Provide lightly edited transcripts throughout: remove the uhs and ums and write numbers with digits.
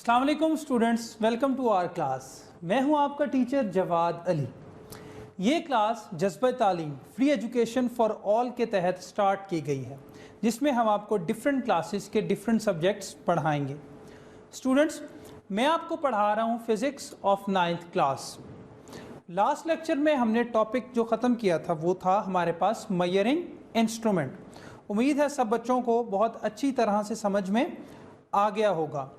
अस्सलाम वालेकुम students, welcome to our class. मैं हूं आपका टीचर जवाद अली। ये क्लास जज्बा तालीम फ्री एजुकेशन फॉर ऑल के तहत स्टार्ट की गई है, जिसमें हम आपको डिफरेंट क्लासेस के डिफरेंट सब्जेक्ट्स पढ़ाएंगे। स्टूडेंट्स, मैं आपको पढ़ा रहा हूं physics of 9th class. Last lecture में हमने टॉपिक जो ख़त्म किया था वो था हमारे पास मेजरिंग इंस्ट्रूमेंट। उम्मीद है सब बच्चों को बहुत अच्छी तरह से समझ में आ गया होगा।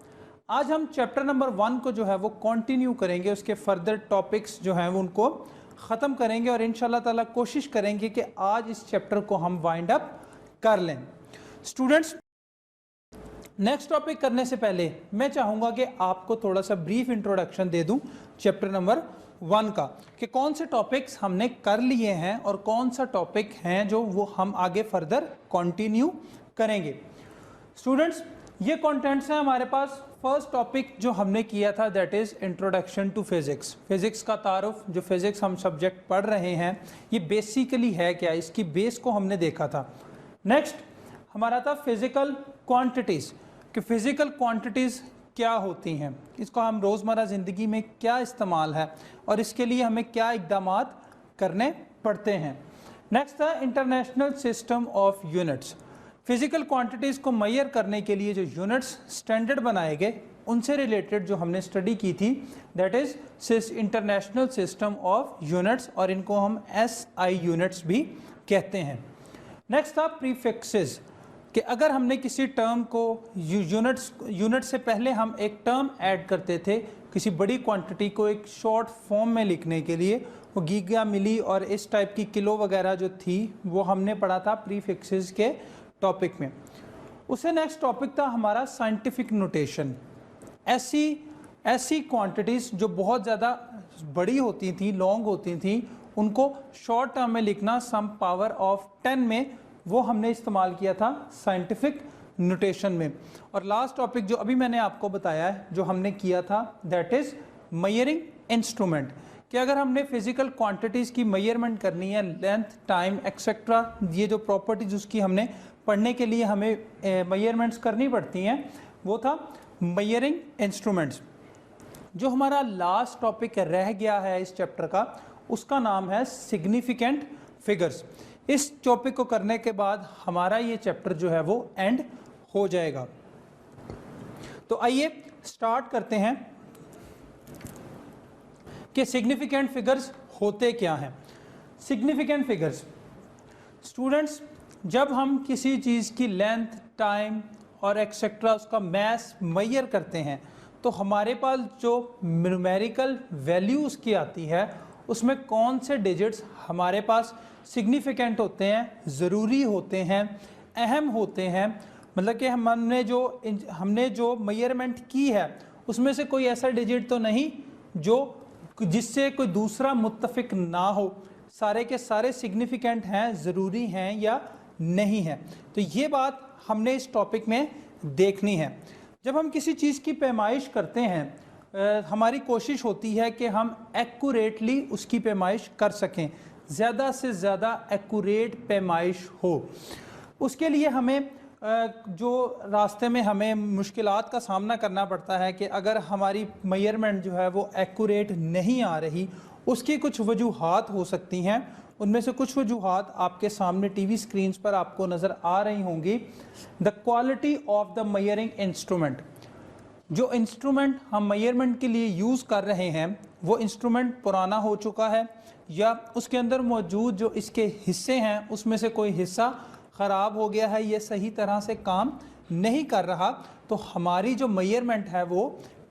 आज हम चैप्टर नंबर 1 को जो है वो कंटिन्यू करेंगे, उसके फर्दर टॉपिक्स जो हैं वो उनको ख़त्म करेंगे और इंशाल्लाह ताला कोशिश करेंगे कि आज इस चैप्टर को हम वाइंड अप कर लें। स्टूडेंट्स, नेक्स्ट टॉपिक करने से पहले मैं चाहूँगा कि आपको थोड़ा सा ब्रीफ इंट्रोडक्शन दे दूँ चैप्टर नंबर 1 का, कि कौन से टॉपिक्स हमने कर लिए हैं और कौन सा टॉपिक हैं जो वो हम आगे फर्दर कंटिन्यू करेंगे। स्टूडेंट्स, ये कंटेंट्स हैं हमारे पास। फर्स्ट टॉपिक जो हमने किया था that is introduction to physics. Physics का तारुफ, जो फिज़िक्स हम सब्जेक्ट पढ़ रहे हैं ये बेसिकली है क्या, इसकी बेस को हमने देखा था। नेक्स्ट हमारा था फिज़िकल क्वांटिटीज़, कि फ़िज़िकल क्वांटिटीज़ क्या होती हैं, इसको हम रोज़मर्रा ज़िंदगी में क्या इस्तेमाल है और इसके लिए हमें क्या इक़दामात करने पड़ते हैं। नेक्स्ट था international system of units. Physical quantities को मेजर करने के लिए जो यूनिट्स स्टैंडर्ड बनाए गए उनसे रिलेटेड जो हमने स्टडी की थी that is international system of units, और इनको हम SI यूनिट्स भी कहते हैं। नेक्स्ट था प्रीफिक्सेस, कि अगर हमने किसी टर्म को यूनिट से पहले हम एक टर्म ऐड करते थे किसी बड़ी क्वांटिटी को एक शॉर्ट फॉर्म में लिखने के लिए, वो गीगा, मिली और इस टाइप की किलो वगैरह जो थी वो हमने पढ़ा था प्रीफिक्सेस के टॉपिक में। उससे नेक्स्ट टॉपिक था हमारा साइंटिफिक नोटेशन। ऐसी क्वांटिटीज़ जो बहुत ज़्यादा बड़ी होती थी, लॉन्ग होती थी, उनको शॉर्ट टर्म में लिखना सम पावर ऑफ 10 में, वो हमने इस्तेमाल किया था साइंटिफिक नोटेशन में। और लास्ट टॉपिक जो अभी मैंने आपको बताया है जो हमने किया था दैट इज़ मेजरिंग इंस्ट्रूमेंट, कि अगर हमने फिज़िकल क्वांटिटीज़ की मेजरमेंट करनी है, लेंथ, टाइम एक्सेट्रा, ये जो प्रॉपर्टीज़ उसकी हमने पढ़ने के लिए हमें मेजरमेंट्स करनी पड़ती हैं, वो था मेजरिंग इंस्ट्रूमेंट्स। जो हमारा लास्ट टॉपिक रह गया है इस चैप्टर का, उसका नाम है सिग्निफिकेंट फिगर्स। इस टॉपिक को करने के बाद हमारा ये चैप्टर जो है वो एंड हो जाएगा। तो आइए स्टार्ट करते हैं कि सिग्निफिकेंट फिगर्स होते क्या हैं। सिग्निफिकेंट फिगर्स, स्टूडेंट्स, जब हम किसी चीज़ की लेंथ, टाइम और एक्सेट्रा उसका मैस मेजर करते हैं तो हमारे पास जो न्यूमेरिकल वैल्यू उसकी आती है उसमें कौन से डिजिट्स हमारे पास सिग्निफिकेंट होते हैं, ज़रूरी होते हैं, अहम होते हैं। मतलब कि हमने जो मेजरमेंट की है उसमें से कोई ऐसा डिजिट तो नहीं जिससे कोई दूसरा मुत्तफिक ना हो, सारे के सारे सिग्निफिकेंट हैं, ज़रूरी हैं या नहीं है। तो ये बात हमने इस टॉपिक में देखनी है। जब हम किसी चीज़ की पैमाइश करते हैं हमारी कोशिश होती है कि हम एक्यूरेटली उसकी पैमाइश कर सकें, ज़्यादा से ज़्यादा एक्यूरेट पैमाइश हो। उसके लिए हमें जो रास्ते में हमें मुश्किलात का सामना करना पड़ता है कि अगर हमारी मेजरमेंट जो है वो एक्यूरेट नहीं आ रही, उसकी कुछ वजूहात हो सकती हैं। उनमें से कुछ वजूहात आपके सामने टीवी स्क्रीन्स पर आपको नज़र आ रही होंगी। The quality of the measuring instrument, जो इंस्ट्रूमेंट हम मेजरमेंट के लिए यूज़ कर रहे हैं वो इंस्ट्रूमेंट पुराना हो चुका है या उसके अंदर मौजूद जो इसके हिस्से हैं उसमें से कोई हिस्सा ख़राब हो गया है, ये सही तरह से काम नहीं कर रहा, तो हमारी जो मेजरमेंट है वो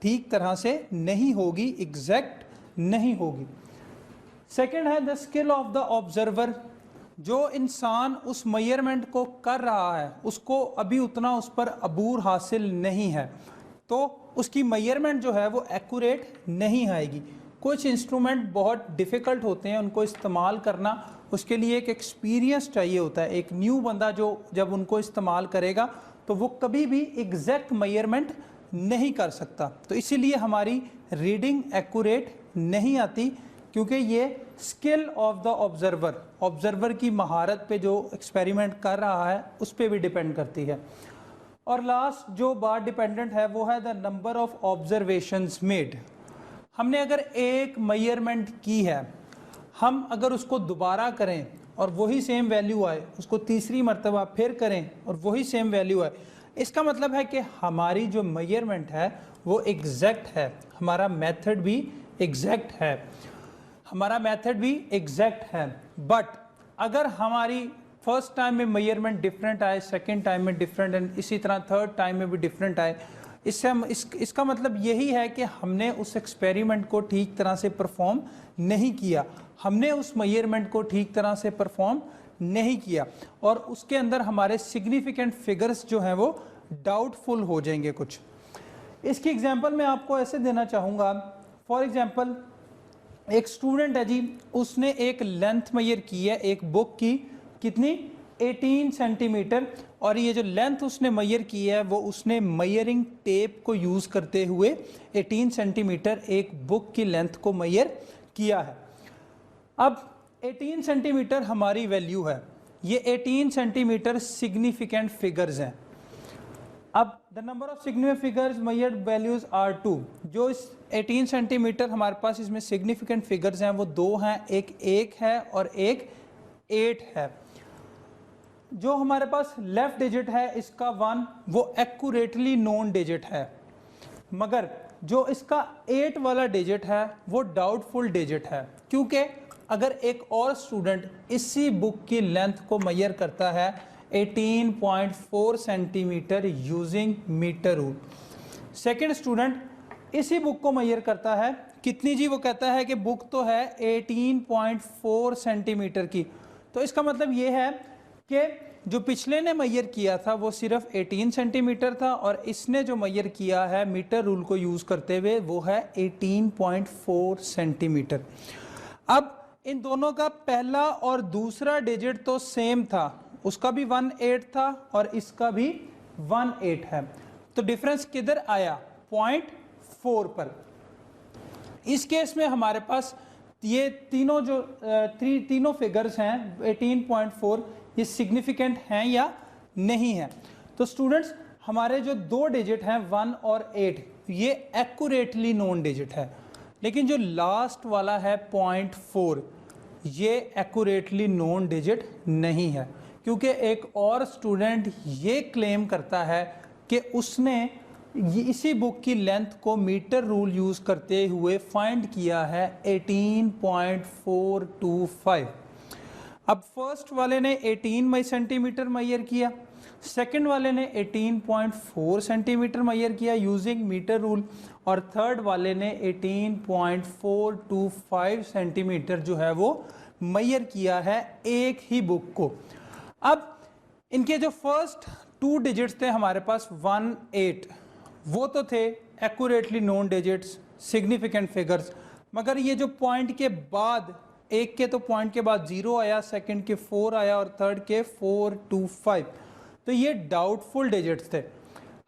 ठीक तरह से नहीं होगी, एग्जैक्ट नहीं होगी। सेकेंड है the skill of the observer, जो इंसान उस मेजरमेंट को कर रहा है उसको अभी उतना उस पर अबूर हासिल नहीं है, तो उसकी मेजरमेंट जो है वो एक्यूरेट नहीं आएगी। कुछ इंस्ट्रूमेंट बहुत डिफ़िकल्ट होते हैं उनको इस्तेमाल करना, उसके लिए एक एक्सपीरियंस चाहिए होता है। एक न्यू बंदा जो जब उनको इस्तेमाल करेगा तो वो कभी भी एग्जैक्ट मेजरमेंट नहीं कर सकता, तो इसीलिए हमारी रीडिंग एक्यूरेट नहीं आती, क्योंकि ये स्किल ऑफ द ऑब्जर्वर की महारत पे जो एक्सपेरिमेंट कर रहा है उस पर भी डिपेंड करती है। और लास्ट जो बात डिपेंडेंट है वो है the number of observations made. हमने अगर एक मेजरमेंट की है, हम अगर उसको दोबारा करें और वही सेम वैल्यू आए, उसको तीसरी मर्तबा फिर करें और वही सेम वैल्यू आए, इसका मतलब है कि हमारी जो मेजरमेंट है वो एग्जैक्ट है, हमारा मेथड भी एग्जैक्ट है, हमारा मेथड भी एग्जैक्ट है। बट अगर हमारी फर्स्ट टाइम में मेजरमेंट डिफरेंट आए, सेकंड टाइम में डिफरेंट एंड इसी तरह थर्ड टाइम में भी डिफरेंट आए, इससे हम इसका मतलब यही है कि हमने उस एक्सपेरिमेंट को ठीक तरह से परफॉर्म नहीं किया, हमने उस मेजरमेंट को ठीक तरह से परफॉर्म नहीं किया और उसके अंदर हमारे सिग्निफिकेंट फिगर्स जो हैं वो डाउटफुल हो जाएंगे कुछ। इसकी एग्जांपल मैं आपको ऐसे देना चाहूँगा। फॉर एग्जांपल एक स्टूडेंट है जी, उसने एक लेंथ मेजर की है एक बुक की, कितनी 18 सेंटीमीटर, और ये जो लेंथ उसने मेजर की है वो उसने मेजरिंग टेप को यूज़ करते हुए 18 सेंटीमीटर एक बुक की लेंथ को मेजर किया है। अब 18 सेंटीमीटर हमारी वैल्यू है, ये 18 सेंटीमीटर सिग्निफिकेंट फिगर्स हैं। अब the number of significant figures measured values are 2। जो इस 18 सेंटीमीटर हमारे पास इसमें सिग्निफिकेंट फिगर्स हैं वो दो हैं, एक 1 है और एक 8 है। जो हमारे पास लेफ्ट डिजिट है इसका 1 वो एक्यूरेटली नोन डिजिट है, मगर जो इसका 8 वाला डिजिट है वो डाउटफुल डिजिट है, क्योंकि अगर एक और स्टूडेंट इसी बुक की लेंथ को मेजर करता है 18.4 centimetre using metre rule, second student इसी बुक को मेजर करता है कितनी जी, वो कहता है कि बुक तो है 18.4 सेंटीमीटर की, तो इसका मतलब ये है कि जो पिछले ने मेजर किया था वो सिर्फ 18 सेंटीमीटर था और इसने जो मेजर किया है मीटर रूल को यूज़ करते हुए वो है 18.4 सेंटीमीटर। अब इन दोनों का पहला और दूसरा डिजिट तो सेम था, उसका भी 1/8 था और इसका भी 1/8 है, तो डिफरेंस किधर आया 0.4 पर। इस केस में हमारे पास ये तीनों जो तीनों फिगर्स हैं 18.4 ये सिग्निफिकेंट हैं या नहीं है। तो स्टूडेंट्स हमारे जो दो डिजिट हैं 1 और 8 ये एक्यूरेटली नोन डिजिट है, लेकिन जो लास्ट वाला है 0.4 ये एक्यूरेटली नोन डिजिट नहीं है, क्योंकि एक और स्टूडेंट ये क्लेम करता है कि उसने इसी बुक की लेंथ को मीटर रूल यूज़ करते हुए फाइंड किया है 18.425। अब फर्स्ट वाले ने 18 सेंटीमीटर मेजर किया, सेकंड वाले ने 18.4 सेंटीमीटर मेजर किया यूजिंग मीटर रूल, और थर्ड वाले ने 18.425 सेंटीमीटर जो है वो मेजर किया है एक ही बुक को। अब इनके जो फर्स्ट 2 डिजिट्स थे हमारे पास 1, 8 वो तो थे accurately known digits significant figures, मगर ये जो पॉइंट के बाद एक के तो पॉइंट के बाद 0 आया, सेकंड के 4 आया और थर्ड के 4, 2, 5, तो ये डाउटफुल डिजिट्स थे,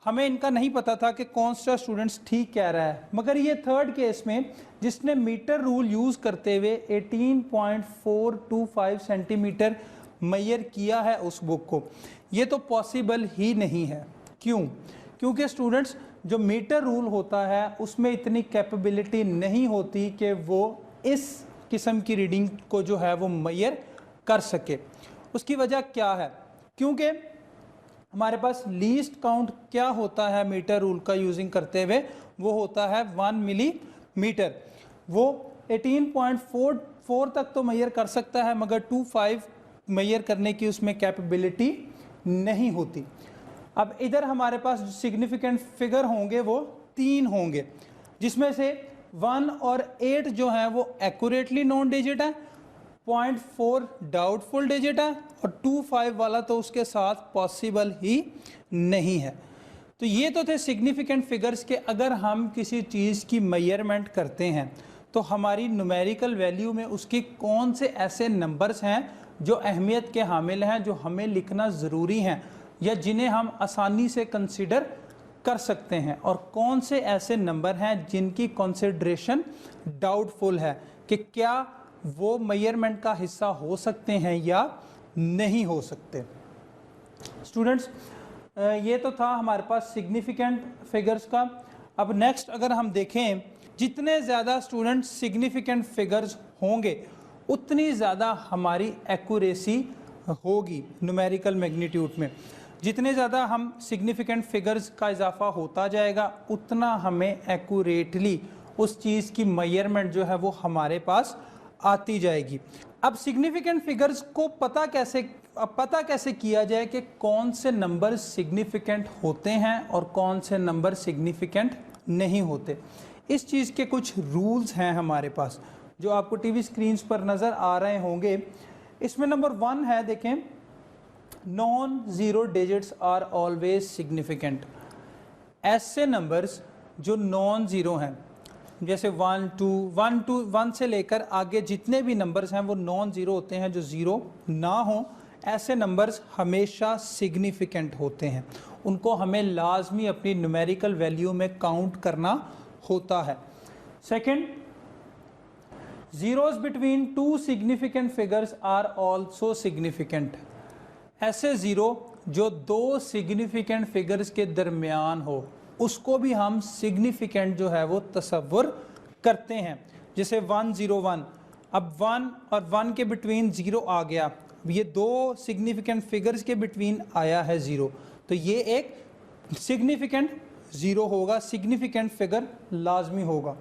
हमें इनका नहीं पता था कि कौन सा स्टूडेंट्स ठीक कह रहा है। मगर ये थर्ड केस में जिसने मीटर रूल यूज़ करते हुए 18.425 सेंटीमीटर मेजर किया है उस बुक को, ये तो पॉसिबल ही नहीं है। क्यों? क्योंकि स्टूडेंट्स जो मीटर रूल होता है उसमें इतनी कैपेबिलिटी नहीं होती कि वो इस किस्म की रीडिंग को जो है वो मेजर कर सके। उसकी वजह क्या है? क्योंकि हमारे पास लीस्ट काउंट क्या होता है मीटर रूल का यूजिंग करते हुए, वो होता है 1 मिलीमीटर। वो 18.44 तक तो मेजर कर सकता है, मगर 25 मेजर करने की उसमें कैपेबिलिटी नहीं होती। अब इधर हमारे पास जो सिग्निफिकेंट फिगर होंगे वो 3 होंगे, जिसमें से 1 और 8 जो हैं वो एक्यूरेटली नोन डिजिट है, 0.4 डाउटफुल डिजिट है और 25 वाला तो उसके साथ पॉसिबल ही नहीं है। तो ये तो थे सिग्निफिकेंट फिगर्स के अगर हम किसी चीज़ की मेजरमेंट करते हैं तो हमारी न्यूमेरिकल वैल्यू में उसके कौन से ऐसे नंबर्स हैं जो अहमियत के हामिल हैं, जो हमें लिखना ज़रूरी हैं या जिन्हें हम आसानी से कंसिडर कर सकते हैं, और कौन से ऐसे नंबर हैं जिनकी कंसिडरेशन डाउटफुल है कि क्या वो मेजरमेंट का हिस्सा हो सकते हैं या नहीं हो सकते। स्टूडेंट्स ये तो था हमारे पास सिग्निफिकेंट फिगर्स का। अब नेक्स्ट अगर हम देखें, जितने ज़्यादा स्टूडेंट सिग्निफिकेंट फिगर्स होंगे उतनी ज़्यादा हमारी एक्यूरेसी होगी न्यूमेरिकल मैग्नीट्यूड में। जितने ज़्यादा हम सिग्निफिकेंट फिगर्स का इजाफा होता जाएगा उतना हमें एक्यूरेटली उस चीज़ की मेजरमेंट जो है वो हमारे पास आती जाएगी। अब सिग्निफिकेंट फिगर्स को पता कैसे किया जाए कि कौन से नंबर सिग्निफिकेंट होते हैं और कौन से नंबर सिग्निफिकेंट नहीं होते। इस चीज़ के कुछ रूल्स हैं हमारे पास जो आपको टीवी स्क्रीन्स पर नज़र आ रहे होंगे। इसमें नंबर 1 है, देखें, non zero digits are always significant. ऐसे नंबर्स जो नॉन ज़ीरो हैं, जैसे 1 2 1 से लेकर आगे जितने भी नंबर्स हैं वो नॉन ज़ीरो होते हैं, जो ज़ीरो ना हो, ऐसे नंबर्स हमेशा सिग्निफिकेंट होते हैं। उनको हमें लाजमी अपनी न्यूमेरिकल वैल्यू में काउंट करना होता है। Second, zeros between 2 significant figures are also significant. ऐसे ज़ीरो जो 2 सिग्निफिकेंट फिगर्स के दरमियान हो उसको भी हम सिग्निफिकेंट जो है वो तसव्वुर करते हैं। जैसे 1 0 1, अब 1 और 1 के बिटवीन ज़ीरो आ गया, ये 2 सिग्निफिकेंट फिगर्स के बिटवीन आया है ज़ीरो, तो ये एक सिग्निफिकेंट ज़ीरो होगा, सिग्निफिकेंट फिगर लाजमी होगा।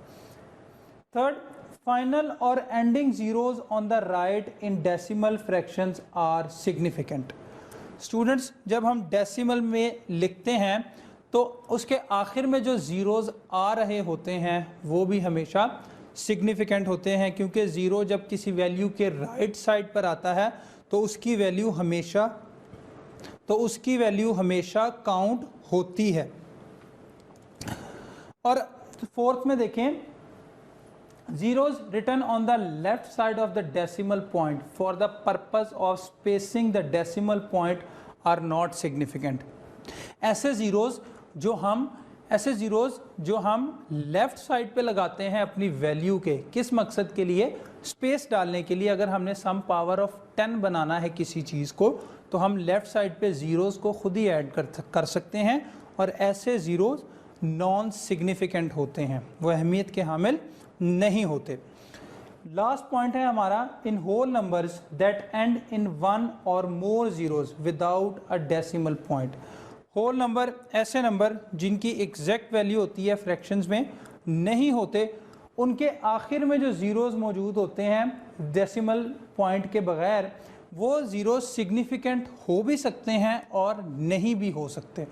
थर्ड, फाइनल और ending zeros on the right in decimal fractions are significant. Students, जब हम डेसिमल में लिखते हैं तो उसके आखिर में जो ज़ीरोज़ आ रहे होते हैं वो भी हमेशा सिग्निफिकेंट होते हैं, क्योंकि ज़ीरो जब किसी वैल्यू के राइट साइड पर आता है तो उसकी वैल्यू हमेशा काउंट होती है। और फोर्थ में देखें, zeros written on the left side of the decimal point for the purpose of spacing the decimal point are not significant. ऐसे ज़ीरोज़ जो हम लेफ़्ट साइड पे लगाते हैं अपनी वैल्यू के, किस मकसद के लिए? स्पेस डालने के लिए। अगर हमने सम पावर ऑफ 10 बनाना है किसी चीज़ को तो हम लेफ़्ट साइड पे ज़ीरोज़ को खुद ही ऐड कर सकते हैं, और ऐसे ज़ीरोज़ नॉन सिग्निफिकेंट होते हैं, वो अहमियत के हामिल नहीं होते। लास्ट पॉइंट है हमारा, in whole numbers that end in 1 और more zeros without a decimal point. Whole number ऐसे नंबर जिनकी एग्जैक्ट वैल्यू होती है फ्रैक्शंस में नहीं होते, उनके आखिर में जो ज़ीरोज़ मौजूद होते हैं डेसिमल पॉइंट के बगैर, वो ज़ीरो सिग्निफिकेंट हो भी सकते हैं और नहीं भी हो सकते।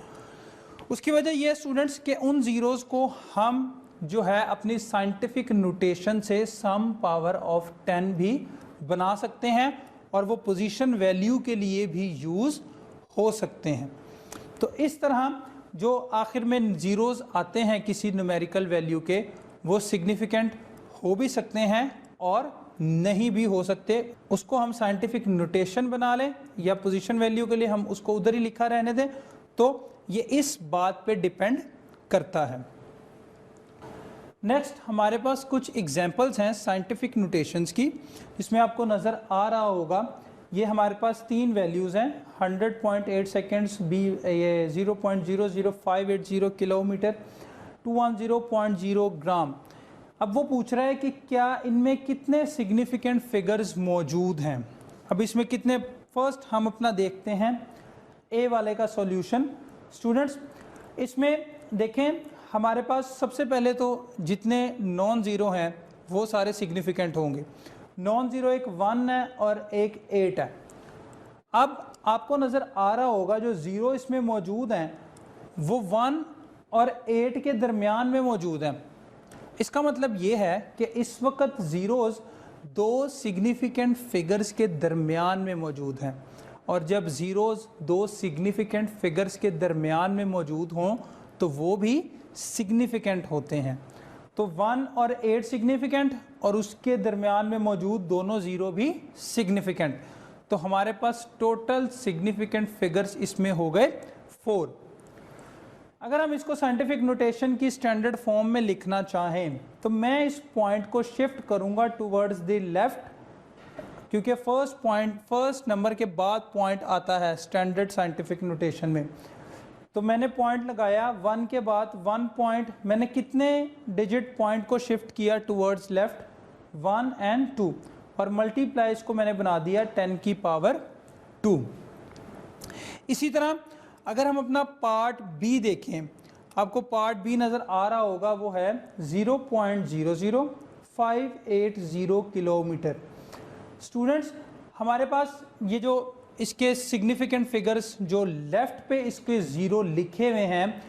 उसकी वजह यह स्टूडेंट्स के उन ज़ीरोज़ को हम जो है अपनी साइंटिफिक नोटेशन से सम पावर ऑफ 10 भी बना सकते हैं और वो पोजीशन वैल्यू के लिए भी यूज़ हो सकते हैं। तो इस तरह जो आखिर में ज़ीरोज़ आते हैं किसी न्यूमेरिकल वैल्यू के, वो सिग्निफिकेंट हो भी सकते हैं और नहीं भी हो सकते। उसको हम साइंटिफिक नोटेशन बना लें या पोजीशन वैल्यू के लिए हम उसको उधर ही लिखा रहने दें, तो ये इस बात पे डिपेंड करता है। नेक्स्ट हमारे पास कुछ एग्जांपल्स हैं साइंटिफिक नोटेशंस की, जिसमें आपको नज़र आ रहा होगा ये हमारे पास 3 वैल्यूज़ हैं, 100.8 सेकेंड्स, 0.00580 किलोमीटर, 210.0 ग्राम। अब वो पूछ रहा है कि क्या इनमें कितने सिग्निफिकेंट फिगर्स मौजूद हैं। अब इसमें कितने, फर्स्ट हम अपना देखते हैं ए वाले का सॉल्यूशन। स्टूडेंट्स, इसमें देखें हमारे पास सबसे पहले तो जितने नॉन ज़ीरो हैं वो सारे सिग्निफिकेंट होंगे। नॉन ज़ीरो एक 1 है और एक 8 है। अब आपको नज़र आ रहा होगा जो ज़ीरो इसमें मौजूद हैं वो 1 और 8 के दरमियान में मौजूद हैं। इसका मतलब ये है कि इस वक्त ज़ीरोज़ 2 सिग्निफिकेंट फिगर्स के दरमियान में मौजूद हैं, और जब ज़ीरोज़ 2 सिग्निफिकेंट फिगर्स के दरमियान में मौजूद हों तो वो भी सिग्निफिकेंट होते हैं। तो 1 और 8 सिग्निफिकेंट और उसके दरमियान में मौजूद दोनों ज़ीरो भी सिग्निफिकेंट। तो हमारे पास टोटल सिग्निफिकेंट फिगर्स इसमें हो गए 4। अगर हम इसको साइंटिफिक नोटेशन की स्टैंडर्ड फॉर्म में लिखना चाहें तो मैं इस पॉइंट को शिफ्ट करूंगा टूवर्ड्स द लेफ्ट, क्योंकि फर्स्ट नंबर के बाद पॉइंट आता है स्टैंडर्ड साइंटिफिक नोटेशन में। तो मैंने पॉइंट लगाया 1 के बाद 1 पॉइंट, मैंने कितने डिजिट पॉइंट को शिफ्ट किया टूवर्ड्स लेफ्ट, 1 and 2, और मल्टीप्लाई इसको मैंने बना दिया 10 की पावर 2। इसी तरह अगर हम अपना पार्ट बी देखें, आपको पार्ट बी नज़र आ रहा होगा, वो है 0.00580 किलोमीटर। स्टूडेंट्स हमारे पास ये जो इसके सिग्निफिकेंट फिगर्स जो लेफ़्ट पे इसके ज़ीरो लिखे हुए हैं,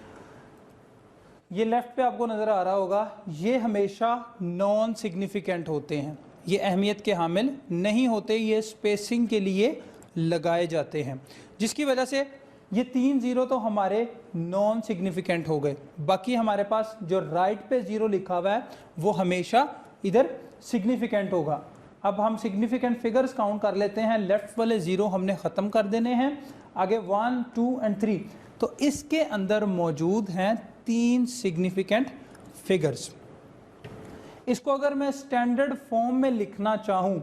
ये लेफ़्ट पे आपको नज़र आ रहा होगा, ये हमेशा नॉन सिग्निफिकेंट होते हैं, ये अहमियत के हामिल नहीं होते, ये स्पेसिंग के लिए लगाए जाते हैं, जिसकी वजह से ये 3 ज़ीरो तो हमारे नॉन सिग्निफिकेंट हो गए। बाकी हमारे पास जो राइट पे ज़ीरो लिखा हुआ है वो हमेशा इधर सिग्निफिकेंट होगा। अब हम सिग्निफिकेंट फिगर्स काउंट कर लेते हैं। लेफ़्ट वाले ज़ीरो हमने ख़त्म कर देने हैं, आगे 1, 2 and 3। तो इसके अंदर मौजूद हैं 3 सिग्निफिकेंट फिगर्स। इसको अगर मैं स्टैंडर्ड फॉर्म में लिखना चाहूँ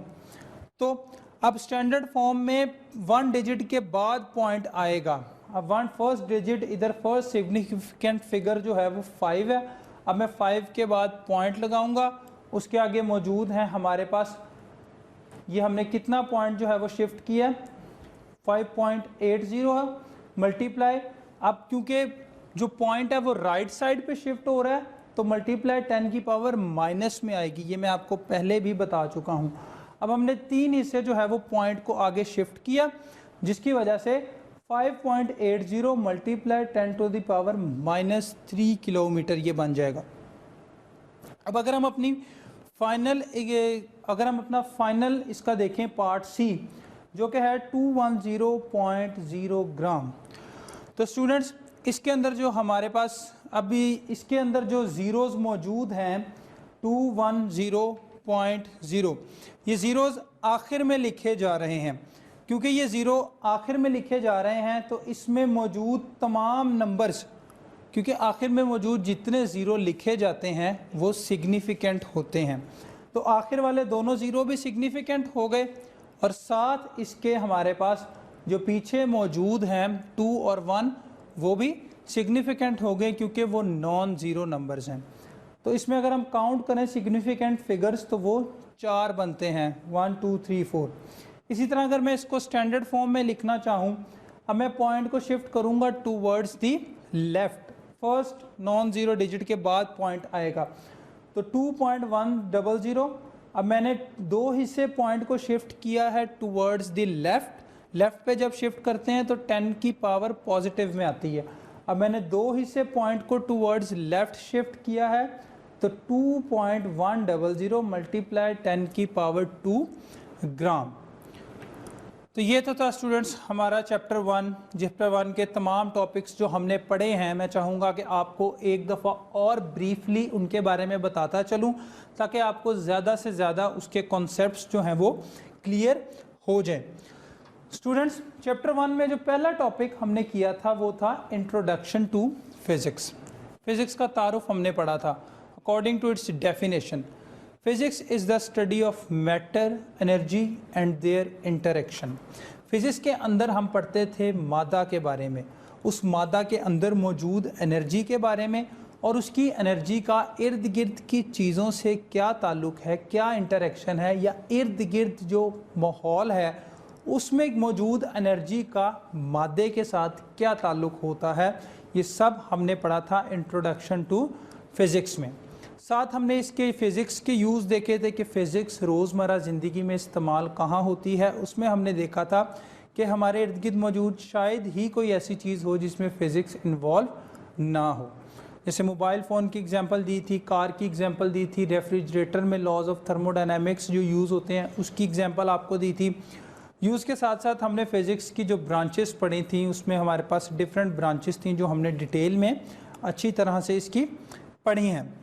तो अब स्टैंडर्ड फॉर्म में 1 डिजिट के बाद पॉइंट आएगा। अब फर्स्ट डिजिट इधर फर्स्ट सिग्निफिकेंट फिगर जो है वो 5 है। अब मैं 5 के बाद पॉइंट लगाऊंगा, उसके आगे मौजूद हैं हमारे पास, ये हमने कितना पॉइंट जो है वो शिफ्ट किया, 5.80 है, मल्टीप्लाई, अब क्योंकि जो पॉइंट है वो राइट साइड पे शिफ्ट हो रहा है तो मल्टीप्लाई 10 की पावर माइनस में आएगी, ये मैं आपको पहले भी बता चुका हूँ। अब हमने 3 हिस्से जो है वो पॉइंट को आगे शिफ्ट किया, जिसकी वजह से 5.80 multiply 10 to the power -3 kilometre ये बन जाएगा। अब अगर हम अपनी अपना फाइनल इसका देखें पार्ट सी, जो कि है 210.0 ग्राम। तो स्टूडेंट्स इसके अंदर जो हमारे पास अभी इसके अंदर जो ज़ीरोज़ मौजूद हैं 210.0, ये ज़ीरोज़ आखिर में लिखे जा रहे हैं। क्योंकि ये ज़ीरो आखिर में लिखे जा रहे हैं तो इसमें मौजूद तमाम नंबर्स, क्योंकि आखिर में मौजूद जितने ज़ीरो लिखे जाते हैं वो सिग्निफिकेंट होते हैं, तो आखिर वाले दोनों ज़ीरो भी सिग्निफिकेंट हो गए, और साथ इसके हमारे पास जो पीछे मौजूद हैं 2 और 1 वो भी सिग्निफिकेंट हो गए, क्योंकि वो नॉन ज़ीरो नंबर्स हैं। तो इसमें अगर हम काउंट करें सिग्निफिकेंट फिगर्स तो वो 4 बनते हैं, 1, 2, 3, 4। इसी तरह अगर मैं इसको स्टैंडर्ड फॉर्म में लिखना चाहूँ, अब मैं पॉइंट को शिफ्ट करूँगा towards the left, first non zero digit के बाद पॉइंट आएगा, तो 2.100। अब मैंने 2 हिस्से पॉइंट को शिफ्ट किया है टूवर्ड्स द लेफ़्ट पे जब शिफ्ट करते हैं तो 10 की पावर पॉजिटिव में आती है। अब मैंने 2 हिस्से पॉइंट को टूवर्ड्स लेफ़्ट शिफ्ट किया है, तो 2.100 मल्टीप्लाई 10 की पावर 2 ग्राम। तो ये तो था स्टूडेंट्स हमारा चैप्टर 1 के तमाम टॉपिक्स जो हमने पढ़े हैं। मैं चाहूँगा कि आपको एक दफ़ा और ब्रीफली उनके बारे में बताता चलूँ, ताकि आपको ज़्यादा से ज़्यादा उसके कॉन्सेप्ट्स जो हैं वो क्लियर हो जाए। स्टूडेंट्स चैप्टर 1 में जो पहला टॉपिक हमने किया था वो था इंट्रोडक्शन टू फिज़िक्स। फिज़िक्स का तारुफ हमने पढ़ा था। According to its definition, physics is the study of matter, energy and their interaction. Physics के अंदर हम पढ़ते थे मादा के बारे में, उस मादा के अंदर मौजूद एनर्जी के बारे में, और उसकी एनर्जी का इर्द गिर्द की चीज़ों से क्या ताल्लुक़ है, क्या इंटरेक्शन है, या इर्द गिर्द जो माहौल है उसमें मौजूद एनर्जी का मादे के साथ क्या ताल्लुक़ होता है, ये सब हमने पढ़ा था इंट्रोडक्शन टू फिज़िक्स में। साथ हमने इसके फ़िज़िक्स के यूज़ देखे थे कि फ़िज़िक्स रोज़मर्रा ज़िंदगी में इस्तेमाल कहाँ होती है। उसमें हमने देखा था कि हमारे इर्द गिर्द मौजूद शायद ही कोई ऐसी चीज़ हो जिसमें फ़िज़िक्स इन्वॉल्व ना हो। जैसे मोबाइल फ़ोन की एग्जांपल दी थी, कार की एग्जांपल दी थी, रेफ्रिजरेटर में लॉज ऑफ थर्मोडायनामिक्स जो यूज़ होते हैं उसकी एग्जांपल आपको दी थी। यूज़ के साथ साथ हमने फ़िज़िक्स की जो ब्रांचेस पढ़ी थी उसमें हमारे पास डिफरेंट ब्रांचेस थी जो हमने डिटेल में अच्छी तरह से इसकी पढ़ी हैं।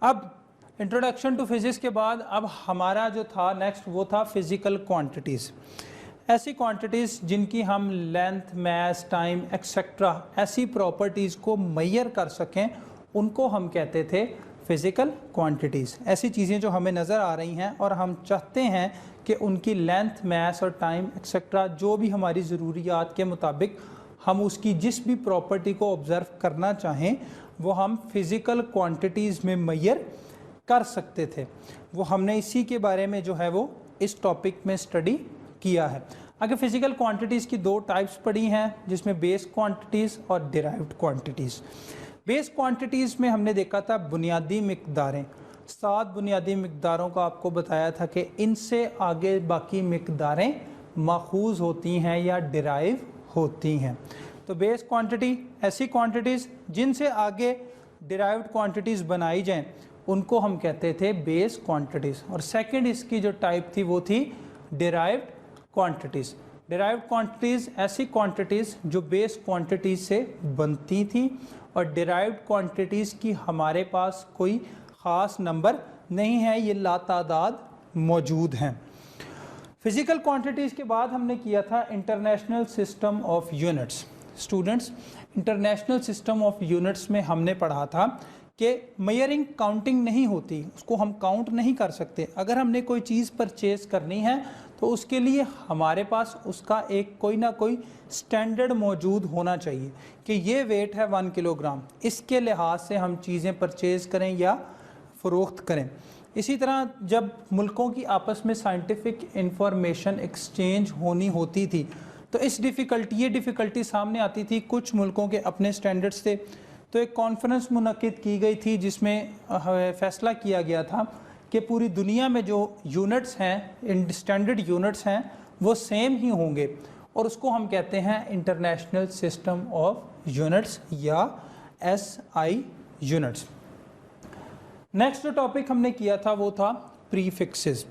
अब इंट्रोडक्शन टू फिज़िक्स के बाद अब हमारा जो था नेक्स्ट वो था फ़िज़िकल क्वांटिटीज़। ऐसी क्वांटिटीज़ जिनकी हम लेंथ, मास, टाइम एक्सेट्रा ऐसी प्रॉपर्टीज़ को मेजर कर सकें, उनको हम कहते थे फ़िज़िकल क्वांटिटीज़। ऐसी चीज़ें जो हमें नज़र आ रही हैं और हम चाहते हैं कि उनकी लेंथ, मास और टाइम एक्सेट्रा जो भी हमारी ज़रूरियात के मुताबिक हम उसकी जिस भी प्रॉपर्टी को ऑब्जर्व करना चाहें वो हम फिज़िकल क्वांटिटीज़ में मेजर कर सकते थे। वो हमने इसी के बारे में जो है वो इस टॉपिक में स्टडी किया है। आगे फिज़िकल क्वांटिटीज़ की दो टाइप्स पढ़ी हैं, जिसमें बेस क्वांटिटीज़ और डिराइव्ड क्वांटिटीज़। बेस क्वांटिटीज़ में हमने देखा था बुनियादी मिक़दारें, 7 बुनियादी मिक़दारों का आपको बताया था कि इनसे आगे बाकी मिक़दारें माखूज़ होती हैं या डिराइव होती हैं। तो बेस क्वांटिटी ऐसी क्वांटिटीज़ जिनसे आगे डिराइव्ड क्वांटिटीज़ बनाई जाएं उनको हम कहते थे बेस क्वांटिटीज़। और सेकंड इसकी जो टाइप थी वो थी डिराइव्ड क्वांटिटीज़। डिराइव्ड क्वांटिटीज़ ऐसी क्वांटिटीज़ जो बेस क्वांटिटीज़ से बनती थी और डिराइव्ड क्वांटिटीज़ की हमारे पास कोई ख़ास नंबर नहीं है, ये लातादाद मौजूद हैं। फिज़िकल क्वांटिटीज़ के बाद हमने किया था international system of units. Students, international system of units में हमने पढ़ा था कि मेजरिंग काउंटिंग नहीं होती, उसको हम काउंट नहीं कर सकते। अगर हमने कोई चीज़ परचेज़ करनी है तो उसके लिए हमारे पास उसका एक कोई ना कोई स्टैंडर्ड मौजूद होना चाहिए कि ये वेट है 1 किलोग्राम, इसके लिहाज से हम चीज़ें परचेज़ करें या फ़रोख्त करें। इसी तरह जब मुल्कों की आपस में साइंटिफिक इंफॉर्मेशन एक्सचेंज होनी होती थी तो ये डिफ़िकल्टी सामने आती थी। कुछ मुल्कों के अपने स्टैंडर्ड्स थे, तो एक कॉन्फ्रेंस मुनक्किद की गई थी जिसमें फ़ैसला किया गया था कि पूरी दुनिया में जो यूनिट्स हैं, स्टैंडर्ड यूनिट्स हैं, वो सेम ही होंगे और उसको हम कहते हैं इंटरनेशनल सिस्टम ऑफ यूनिट्स या SI यूनिट्स। नेक्स्ट जो टॉपिक हमने किया था वो था प्रीफिक्सेस।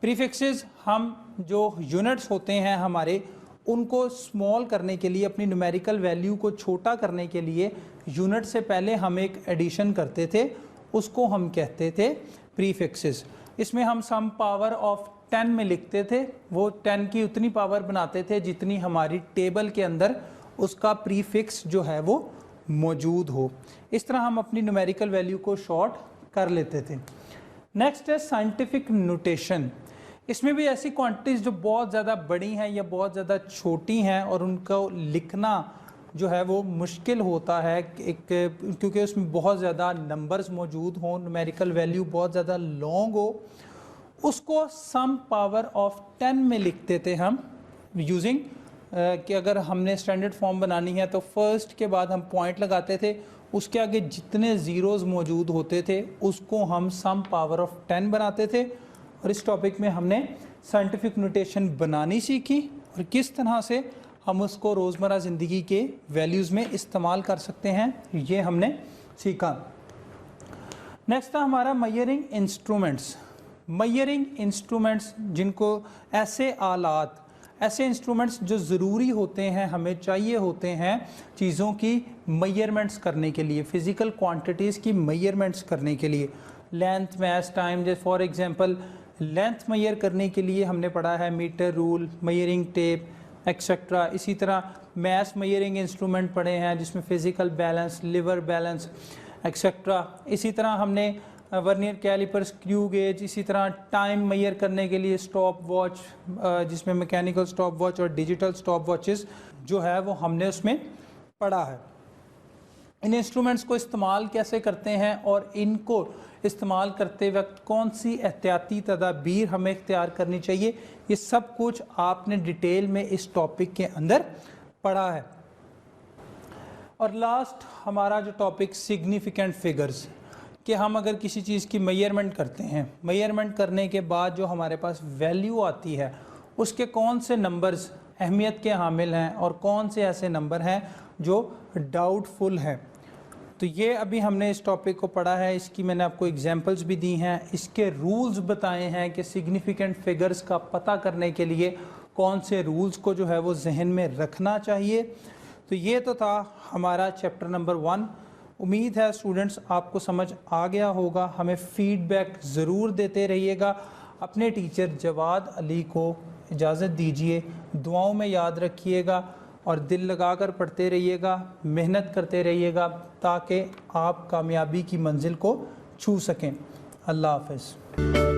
प्रीफिक्सेस हम जो यूनिट्स होते हैं हमारे, उनको स्मॉल करने के लिए, अपनी न्यूमेरिकल वैल्यू को छोटा करने के लिए यूनिट से पहले हम एक एडिशन करते थे, उसको हम कहते थे प्रीफिक्सेस। इसमें हम सम पावर ऑफ 10 में लिखते थे, वो 10 की उतनी पावर बनाते थे जितनी हमारी टेबल के अंदर उसका प्रीफिक्स जो है वो मौजूद हो। इस तरह हम अपनी न्यूमेरिकल वैल्यू को शॉर्ट कर लेते थे। नेक्स्ट है साइंटिफिक नोटेशन। इसमें भी ऐसी क्वांटिटीज़ जो बहुत ज़्यादा बड़ी हैं या बहुत ज़्यादा छोटी हैं और उनको लिखना जो है वो मुश्किल होता है, क्योंकि उसमें बहुत ज़्यादा नंबर्स मौजूद हों, न्यूमेरिकल वैल्यू बहुत ज़्यादा लॉन्ग हो, उसको सम पावर ऑफ 10 में लिखते थे हम यूजिंग कि अगर हमने स्टैंडर्ड फॉर्म बनानी है तो फर्स्ट के बाद हम पॉइंट लगाते थे, उसके आगे जितने ज़ीरोज़ मौजूद होते थे उसको हम सम पावर ऑफ 10 बनाते थे। और इस टॉपिक में हमने साइंटिफिक नोटेशन बनानी सीखी और किस तरह से हम उसको रोज़मर्रा ज़िंदगी के वैल्यूज़ में इस्तेमाल कर सकते हैं, ये हमने सीखा। नेक्स्ट था हमारा मेजरिंग इंस्ट्रूमेंट्स। मेजरिंग इंस्ट्रूमेंट्स जिनको ऐसे इंस्ट्रूमेंट्स जो ज़रूरी होते हैं, हमें चाहिए होते हैं चीज़ों की मेजरमेंट्स करने के लिए, फ़िज़िकल क्वांटिटीज़ की मेजरमेंट्स करने के लिए। लेंथ, मैस, टाइम, जैसे फॉर एग्जांपल लेंथ मेजर करने के लिए हमने पढ़ा है metre rule, measuring tape etcetera. इसी तरह मैस मेजरिंग इंस्ट्रूमेंट पढ़े हैं जिसमें physical balance, lever balance etcetera. इसी तरह हमने वर्नियर कैलिपर, स्क्रू गेज, इसी तरह टाइम मेजर करने के लिए स्टॉप वॉच, जिसमें मैकेनिकल स्टॉप वॉच और डिजिटल स्टॉप वॉचेस जो है वो हमने उसमें पढ़ा है। इन इंस्ट्रूमेंट्स को इस्तेमाल कैसे करते हैं और इनको इस्तेमाल करते वक्त कौन सी एहतियाती तदाबीर हमें इख्तियार करनी चाहिए, ये सब कुछ आपने डिटेल में इस टॉपिक के अंदर पढ़ा है। और लास्ट हमारा जो टॉपिक सिग्निफिकेंट फिगर्स, कि हम अगर किसी चीज़ की मेजरमेंट करते हैं, मेजरमेंट करने के बाद जो हमारे पास वैल्यू आती है उसके कौन से नंबर्स अहमियत के हामिल हैं और कौन से ऐसे नंबर हैं जो डाउटफुल हैं। तो ये अभी हमने इस टॉपिक को पढ़ा है, इसकी मैंने आपको एग्जांपल्स भी दी हैं, इसके रूल्स बताए हैं कि सिग्निफिकेंट फिगर्स का पता करने के लिए कौन से रूल्स को जो है वो जहन में रखना चाहिए। तो ये तो था हमारा चैप्टर नंबर 1। उम्मीद है स्टूडेंट्स आपको समझ आ गया होगा। हमें फीडबैक ज़रूर देते रहिएगा। अपने टीचर जवाद अली को इजाज़त दीजिए, दुआओं में याद रखिएगा और दिल लगाकर पढ़ते रहिएगा, मेहनत करते रहिएगा ताकि आप कामयाबी की मंजिल को छू सकें। अल्लाह हाफ़िज़।